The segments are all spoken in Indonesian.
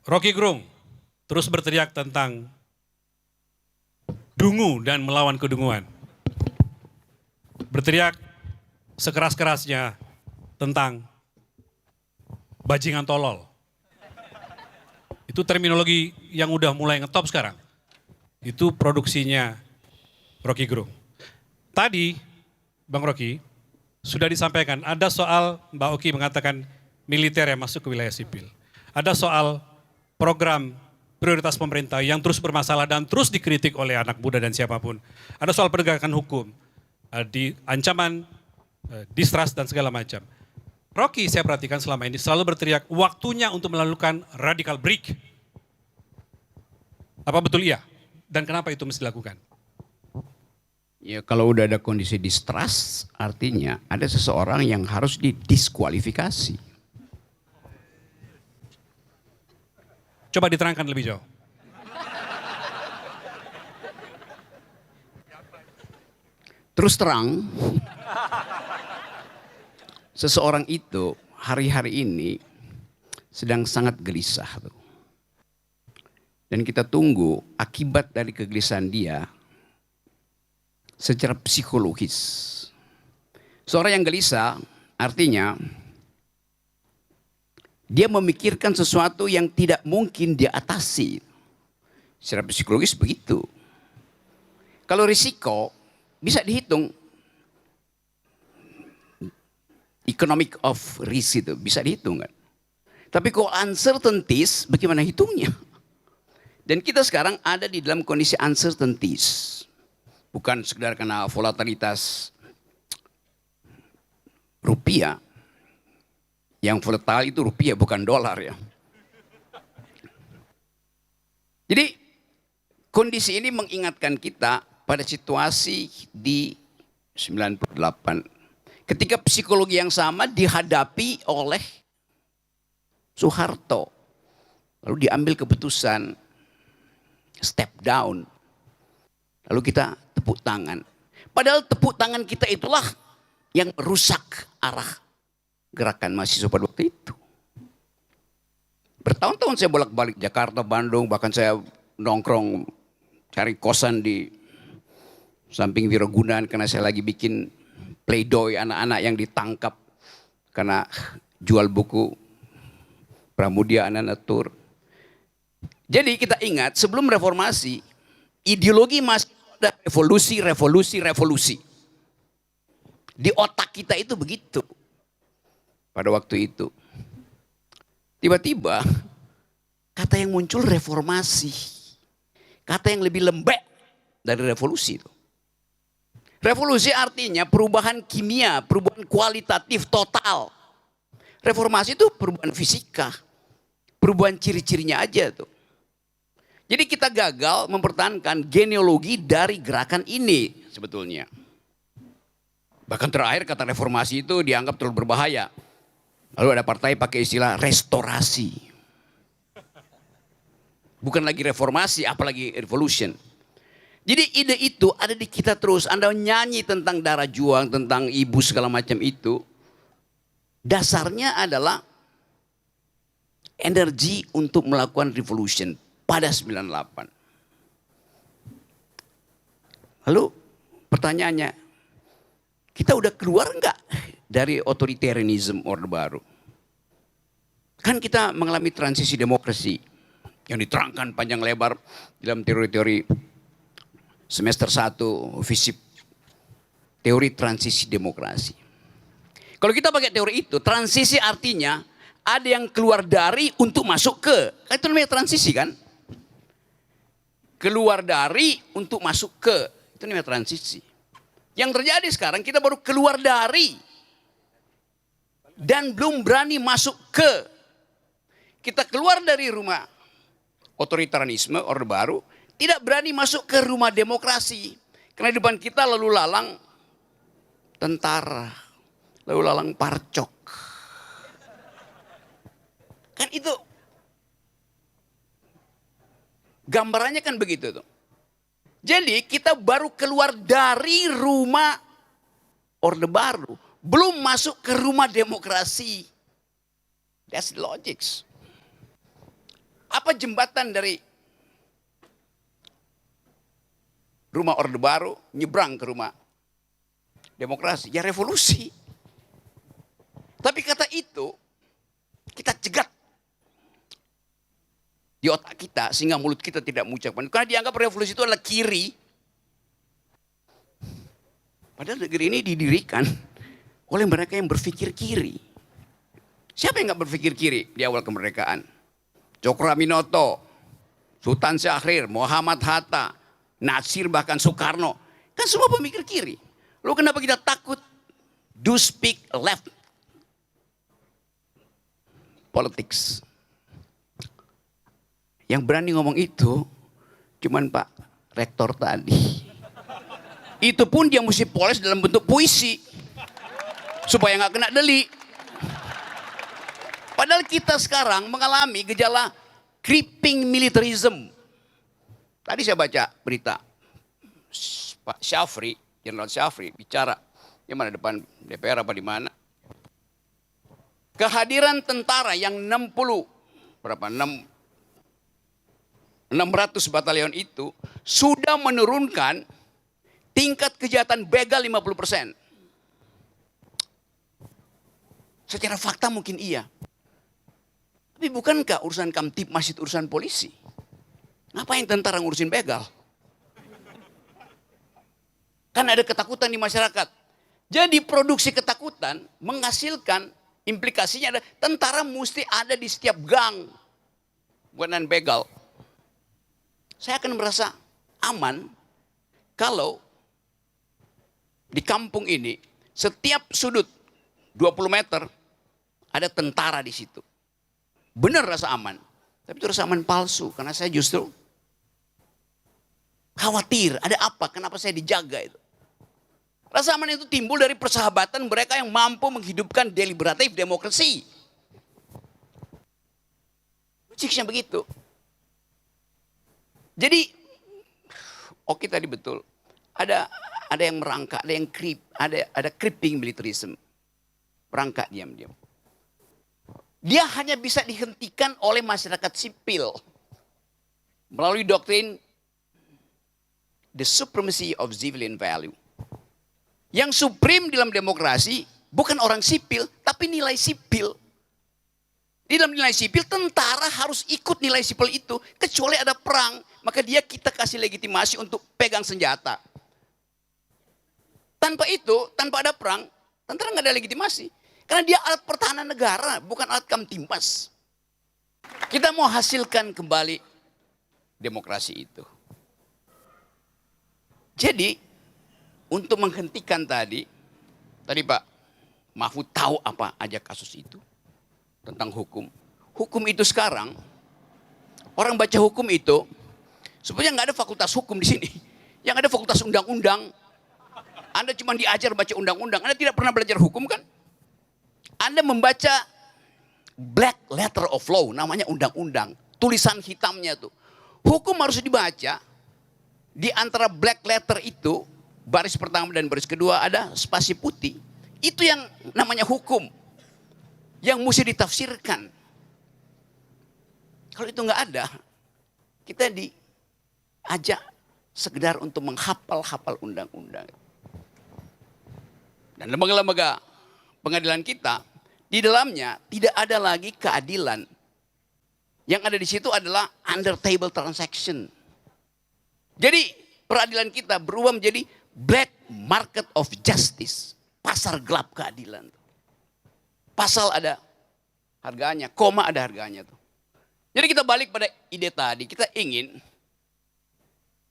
Rocky Gerung terus berteriak tentang dungu dan melawan kedunguan. Berteriak sekeras-kerasnya tentang bajingan tolol. Itu terminologi yang udah mulai ngetop sekarang. Itu produksinya Rocky Gerung. Tadi Bang Rocky sudah disampaikan ada soal Mbak Oki mengatakan militer yang masuk ke wilayah sipil. Ada soal program prioritas pemerintah yang terus bermasalah dan terus dikritik oleh anak muda dan siapapun. Ada soal penegakan hukum, di ancaman, distrust dan segala macam. Rocky saya perhatikan selama ini selalu berteriak waktunya untuk melakukan radical break. Apa betul iya? Dan kenapa itu mesti dilakukan? Ya kalau udah ada kondisi distrust artinya ada seseorang yang harus didiskualifikasi. Coba diterangkan lebih jauh. Terus terang, seseorang itu hari-hari ini sedang sangat gelisah. Dan kita tunggu akibat dari kegelisahan dia secara psikologis. Seorang yang gelisah artinya dia memikirkan sesuatu yang tidak mungkin dia atasi. Secara psikologis begitu. Kalau risiko bisa dihitung. Economic of risk itu bisa dihitung kan. Tapi kalau uncertainties bagaimana hitungnya? Dan kita sekarang ada di dalam kondisi uncertainties. Bukan sekedar karena volatilitas rupiah. Yang volatile itu rupiah bukan dolar ya. Jadi kondisi ini mengingatkan kita pada situasi di 98. Ketika psikologi yang sama dihadapi oleh Soeharto. Lalu diambil keputusan step down. Lalu kita tepuk tangan. Padahal tepuk tangan kita itulah yang merusak arah gerakan mahasiswa pada waktu itu. Bertahun-tahun saya bolak-balik Jakarta, Bandung, bahkan saya nongkrong cari kosan di samping Wirogunan karena saya lagi bikin pledoi anak-anak yang ditangkap karena jual buku Pramudia Ananatur. Jadi kita ingat sebelum reformasi ideologi masih ada revolusi. Di otak kita itu begitu. Pada waktu itu. Tiba-tiba kata yang muncul reformasi. Kata yang lebih lembek dari revolusi itu. Revolusi artinya perubahan kimia, perubahan kualitatif total. Reformasi itu perubahan fisika. Perubahan ciri-cirinya aja tuh. Jadi kita gagal mempertahankan genealogi dari gerakan ini sebetulnya. Bahkan terakhir kata reformasi itu dianggap terlalu berbahaya. Lalu ada partai pakai istilah restorasi. Bukan lagi reformasi, apalagi revolution. Jadi ide itu ada di kita terus. Anda nyanyi tentang darah juang, tentang ibu segala macam itu. Dasarnya adalah energi untuk melakukan revolution pada 98. Lalu pertanyaannya, kita udah keluar enggak dari otoritarianisme Orde Baru? Kan kita mengalami transisi demokrasi yang diterangkan panjang lebar dalam teori-teori semester 1 FISIP, teori transisi demokrasi. Kalau kita pakai teori itu, transisi artinya ada yang keluar dari untuk masuk ke. Itu namanya transisi kan? Keluar dari untuk masuk ke. Itu namanya transisi. Yang terjadi sekarang kita baru keluar dari dan belum berani masuk ke. Kita keluar dari rumah otoritarianisme Orde Baru, tidak berani masuk ke rumah demokrasi. Karena di depan kita lalu lalang tentara, lalu lalang parcok. Kan itu gambarannya kan begitu tuh. Jadi kita baru keluar dari rumah Orde Baru, belum masuk ke rumah demokrasi. That's the logics. Apa jembatan dari rumah Orde Baru nyebrang ke rumah demokrasi? Ya revolusi. Tapi kata itu kita cegat di otak kita sehingga mulut kita tidak mengucapkan. Karena dianggap revolusi itu adalah kiri. Padahal negeri ini didirikan oleh mereka yang berpikir kiri. Siapa yang nggak berpikir kiri di awal kemerdekaan? Cokroaminoto, Sultan Syahrir, Muhammad Hatta, Nasir bahkan Soekarno. Kan semua pemikir kiri. Lalu kenapa kita takut do speak left politics? Yang berani ngomong itu cuman Pak Rektor tadi. Itu pun dia mesti poles dalam bentuk puisi. Supaya nggak kena delik. Padahal kita sekarang mengalami gejala creeping militarism. Tadi saya baca berita. Pak Syafri, Jenderal Syafri bicara. Di mana depan DPR apa di mana. Kehadiran tentara yang 600 batalion itu sudah menurunkan tingkat kejahatan begal 50%. Secara fakta mungkin iya. Tapi bukankah urusan Kamtibmas itu urusan polisi? Ngapain tentara ngurusin begal? Kan ada ketakutan di masyarakat. Jadi produksi ketakutan menghasilkan implikasinya ada tentara mesti ada di setiap gang. Bukan begal. Saya akan merasa aman kalau di kampung ini setiap sudut 20 meter ada tentara di situ. Benar rasa aman. Tapi itu rasa aman palsu. Karena saya justru khawatir. Ada apa? Kenapa saya dijaga itu? Rasa aman itu timbul dari persahabatan mereka yang mampu menghidupkan deliberatif demokrasi. Logiknya begitu. Jadi, oke tadi betul. Ada yang merangkak, ada yang ada creeping militarism. Merangkak diam-diam. Dia hanya bisa dihentikan oleh masyarakat sipil melalui doktrin the supremacy of civilian value. Yang supreme dalam demokrasi bukan orang sipil, tapi nilai sipil. Di dalam nilai sipil, tentara harus ikut nilai sipil itu. Kecuali ada perang, maka kita kasih legitimasi untuk pegang senjata. Tanpa itu, tanpa ada perang, tentara nggak ada legitimasi. Karena dia alat pertahanan negara, bukan alat Kamtibmas. Kita mau hasilkan kembali demokrasi itu. Jadi, untuk menghentikan tadi Pak Mahfud tahu apa aja kasus itu tentang hukum. Hukum itu sekarang, orang baca hukum itu, sebenarnya nggak ada fakultas hukum di sini. Yang ada fakultas undang-undang. Anda cuma diajar baca undang-undang. Anda tidak pernah belajar hukum kan? Anda membaca black letter of law, namanya undang-undang. Tulisan hitamnya tuh. Hukum harus dibaca. Di antara black letter itu, baris pertama dan baris kedua ada spasi putih. Itu yang namanya hukum. Yang mesti ditafsirkan. Kalau itu nggak ada, kita diajak sekedar untuk menghafal-hafal undang-undang. Dan lembaga-lembaga pengadilan kita, di dalamnya tidak ada lagi keadilan. Yang ada di situ adalah under table transaction. Jadi peradilan kita berubah menjadi black market of justice. Pasar gelap keadilan. Pasal ada harganya, koma ada harganya tuh. Jadi kita balik pada ide tadi, kita ingin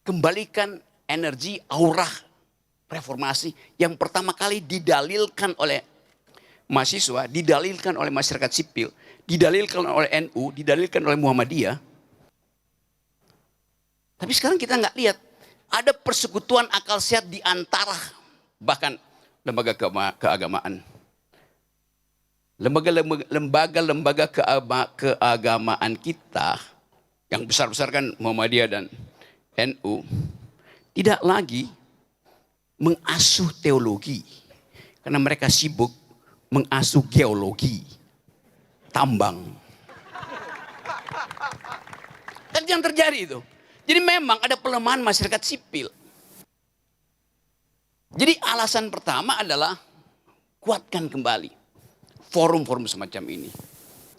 kembalikan energi aura reformasi yang pertama kali didalilkan oleh mahasiswa, didalilkan oleh masyarakat sipil, didalilkan oleh NU, didalilkan oleh Muhammadiyah. Tapi sekarang kita nggak lihat ada persekutuan akal sehat di antara bahkan lembaga keagamaan. Lembaga keagamaan kita yang besar-besar kan Muhammadiyah dan NU tidak lagi mengasuh teologi karena mereka sibuk mengasuh geologi tambang. Itu yang terjadi itu. Jadi memang ada pelemahan masyarakat sipil. Jadi alasan pertama adalah kuatkan kembali forum-forum semacam ini.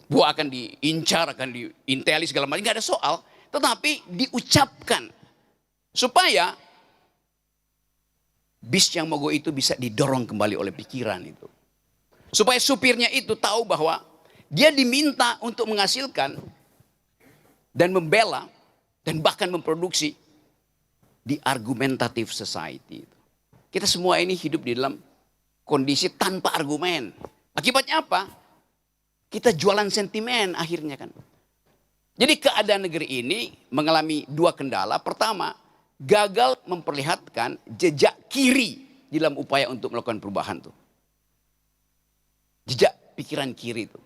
Bahwa akan diincar, akan diinteli segala macam, nggak ada soal. Tetapi diucapkan supaya bis yang mogok itu bisa didorong kembali oleh pikiran itu. Supaya supirnya itu tahu bahwa dia diminta untuk menghasilkan dan membela dan bahkan memproduksi di argumentative society. Kita semua ini hidup di dalam kondisi tanpa argumen. Akibatnya apa? Kita jualan sentimen akhirnya kan. Jadi keadaan negeri ini mengalami dua kendala. Pertama, gagal memperlihatkan jejak kiri dalam upaya untuk melakukan perubahan tuh. Jejak pikiran kiri itu.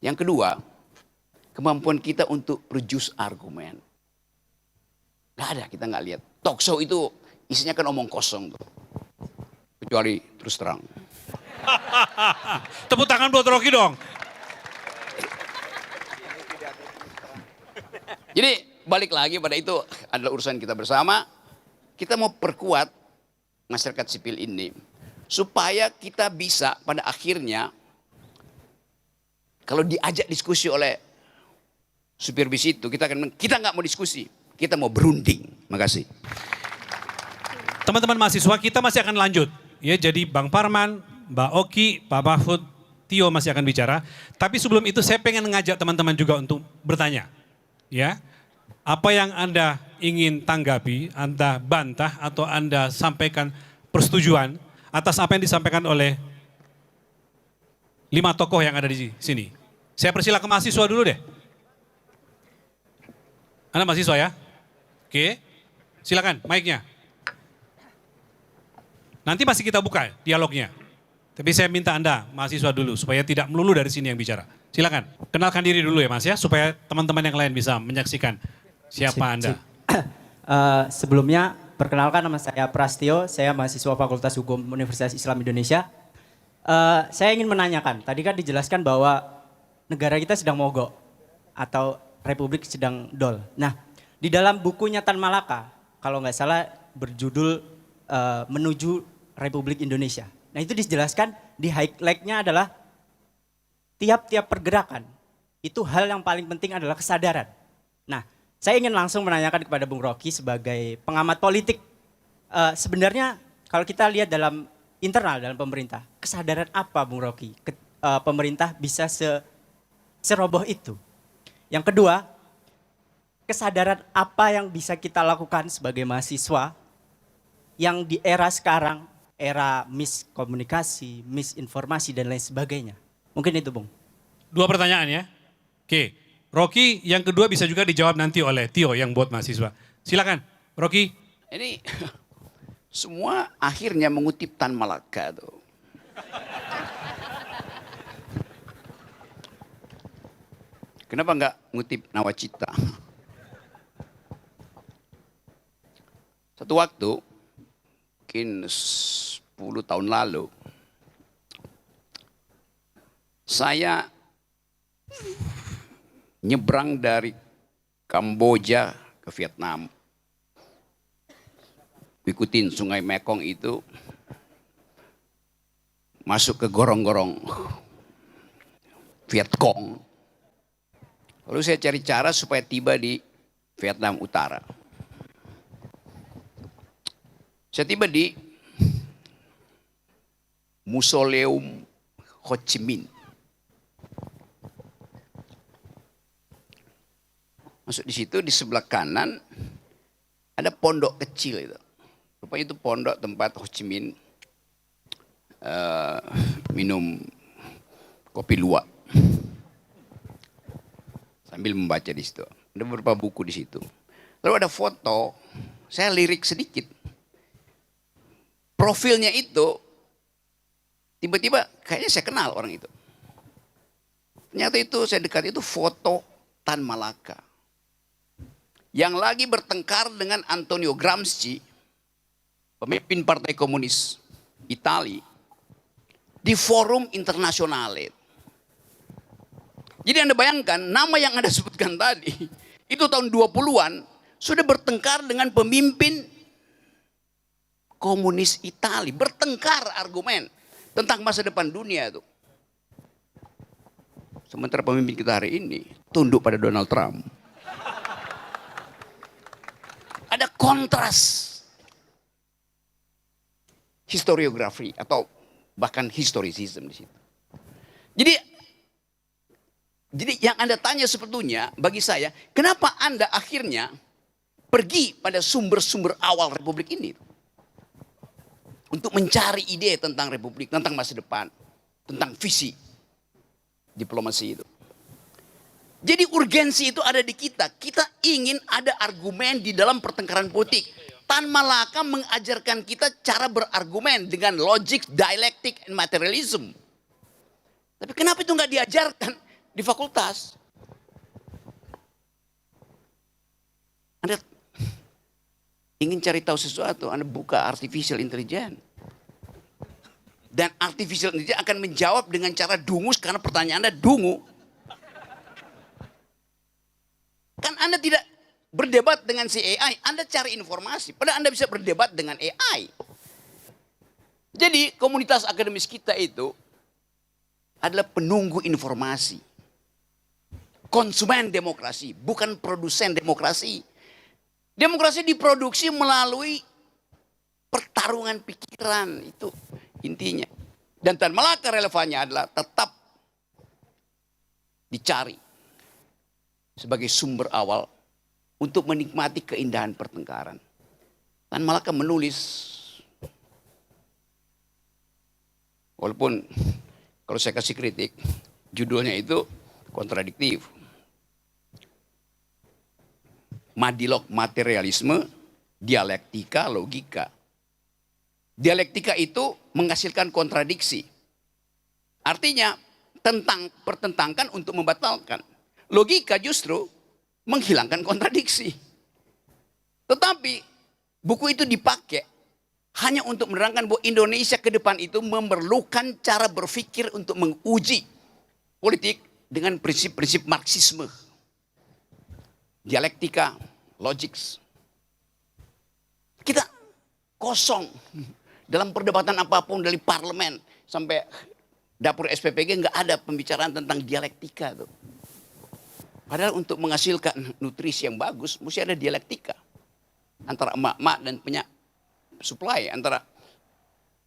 Yang kedua, kemampuan kita untuk produce argumen. Gak ada, kita gak lihat. Talk show itu isinya kan omong kosong tuh. Kecuali terus terang. Tepuk tangan buat Rocky dong. Jadi balik lagi pada itu adalah urusan kita bersama. Kita mau perkuat masyarakat sipil ini. Supaya kita bisa pada akhirnya kalau diajak diskusi oleh supir bis itu, kita nggak mau diskusi, kita mau berunding. Makasih. Teman-teman mahasiswa, kita masih akan lanjut. Ya, jadi Bang Parman, Mbak Oki, Pak Mahfud, Tio masih akan bicara. Tapi sebelum itu saya pengen ngajak teman-teman juga untuk bertanya. Ya, apa yang Anda ingin tanggapi, Anda bantah atau Anda sampaikan persetujuan atas apa yang disampaikan oleh 5 tokoh yang ada di sini. Saya persilakan mahasiswa dulu deh. Anda mahasiswa ya? Oke, silakan mic-nya. Nanti masih kita buka dialognya. Tapi saya minta Anda mahasiswa dulu supaya tidak melulu dari sini yang bicara. Silakan, kenalkan diri dulu ya Mas ya, supaya teman-teman yang lain bisa menyaksikan siapa Anda. Sebelumnya, perkenalkan nama saya Prastio, saya mahasiswa Fakultas Hukum Universitas Islam Indonesia. Saya ingin menanyakan, tadi kan dijelaskan bahwa negara kita sedang mogok atau republik sedang dol. Nah, di dalam bukunya Tan Malaka, kalau nggak salah berjudul Menuju Republik Indonesia. Nah itu dijelaskan di highlight-nya adalah tiap-tiap pergerakan itu hal yang paling penting adalah kesadaran. Nah, saya ingin langsung menanyakan kepada Bung Rocky sebagai pengamat politik. Sebenarnya kalau kita lihat dalam internal dalam pemerintah, kesadaran apa Bung Rocky? Pemerintah bisa seroboh itu. Yang kedua, kesadaran apa yang bisa kita lakukan sebagai mahasiswa yang di era sekarang, era miskomunikasi, misinformasi dan lain sebagainya. Mungkin itu Bung. 2 pertanyaan ya. Oke, Rocky yang kedua bisa juga dijawab nanti oleh Tio yang buat mahasiswa. Silakan, Rocky. Ini semua akhirnya mengutip Tan Malaka tuh. Kenapa enggak ngutip Nawacita? Satu waktu, mungkin 10 tahun lalu, saya nyebrang dari Kamboja ke Vietnam. Ikutin Sungai Mekong itu, masuk ke gorong-gorong Vietcong. Lalu saya cari cara supaya tiba di Vietnam Utara. Saya tiba di Mausoleum Ho Chi Minh. Masuk di situ, di sebelah kanan ada pondok kecil itu. Rupanya itu pondok tempat Ho Chi Minh minum kopi luwak. Sambil membaca di situ. Ada beberapa buku di situ. Lalu ada foto, saya lirik sedikit. Profilnya itu, tiba-tiba kayaknya saya kenal orang itu. Ternyata itu saya dekat itu foto Tan Malaka. Yang lagi bertengkar dengan Antonio Gramsci, pemimpin Partai Komunis Italia, di forum internasional. Jadi Anda bayangkan nama yang Anda sebutkan tadi, itu tahun 20-an sudah bertengkar dengan pemimpin komunis Italia. Bertengkar argumen tentang masa depan dunia itu. Sementara pemimpin kita hari ini tunduk pada Donald Trump. Ada kontras historiografi atau bahkan historicism di situ. Jadi yang Anda tanya sebetulnya bagi saya, kenapa Anda akhirnya pergi pada sumber-sumber awal Republik ini? Untuk mencari ide tentang Republik, tentang masa depan, tentang visi diplomasi itu. Jadi urgensi itu ada di kita. Kita ingin ada argumen di dalam pertengkaran politik. Tan Malaka mengajarkan kita cara berargumen dengan logik, dialektik, and materialism. Tapi kenapa itu nggak diajarkan di fakultas? Anda ingin cari tahu sesuatu, Anda buka artificial intelligence. Dan artificial intelligence akan menjawab dengan cara dungus karena pertanyaan Anda dungu. Kan Anda tidak berdebat dengan si AI, Anda cari informasi. Padahal Anda bisa berdebat dengan AI. Jadi komunitas akademis kita itu adalah penunggu informasi. Konsumen demokrasi, bukan produsen demokrasi. Demokrasi diproduksi melalui pertarungan pikiran, itu intinya. Dan Tan Malaka relevannya adalah tetap dicari sebagai sumber awal untuk menikmati keindahan pertengkaran. Tan Malaka menulis, walaupun kalau saya kasih kritik, judulnya itu kontradiktif. Madilog materialisme, dialektika, logika. Dialektika itu menghasilkan kontradiksi. Artinya pertentangkan untuk membatalkan. Logika justru menghilangkan kontradiksi. Tetapi buku itu dipakai hanya untuk menerangkan bahwa Indonesia ke depan itu memerlukan cara berpikir untuk menguji politik dengan prinsip-prinsip Marxisme. Dialektika, logics. Kita kosong dalam perdebatan apapun dari parlemen sampai dapur SPPG nggak ada pembicaraan tentang dialektika tuh. Padahal untuk menghasilkan nutrisi yang bagus mesti ada dialektika antara emak-emak dan supply, antara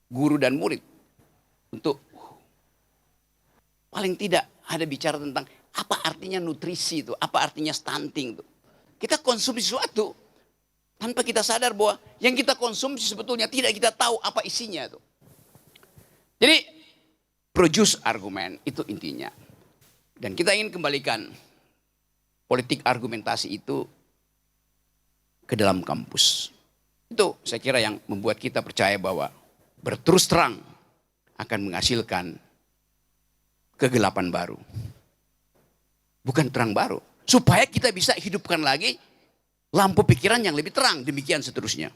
guru dan murid. Untuk paling tidak ada bicara tentang apa artinya nutrisi itu, apa artinya stunting itu. Kita konsumsi sesuatu tanpa kita sadar bahwa yang kita konsumsi sebetulnya tidak kita tahu apa isinya itu. Jadi produce argumen itu intinya. Dan kita ingin kembalikan politik argumentasi itu ke dalam kampus. Itu saya kira yang membuat kita percaya bahwa berterus terang akan menghasilkan kegelapan baru. Bukan terang baru. Supaya kita bisa hidupkan lagi lampu pikiran yang lebih terang. Demikian seterusnya.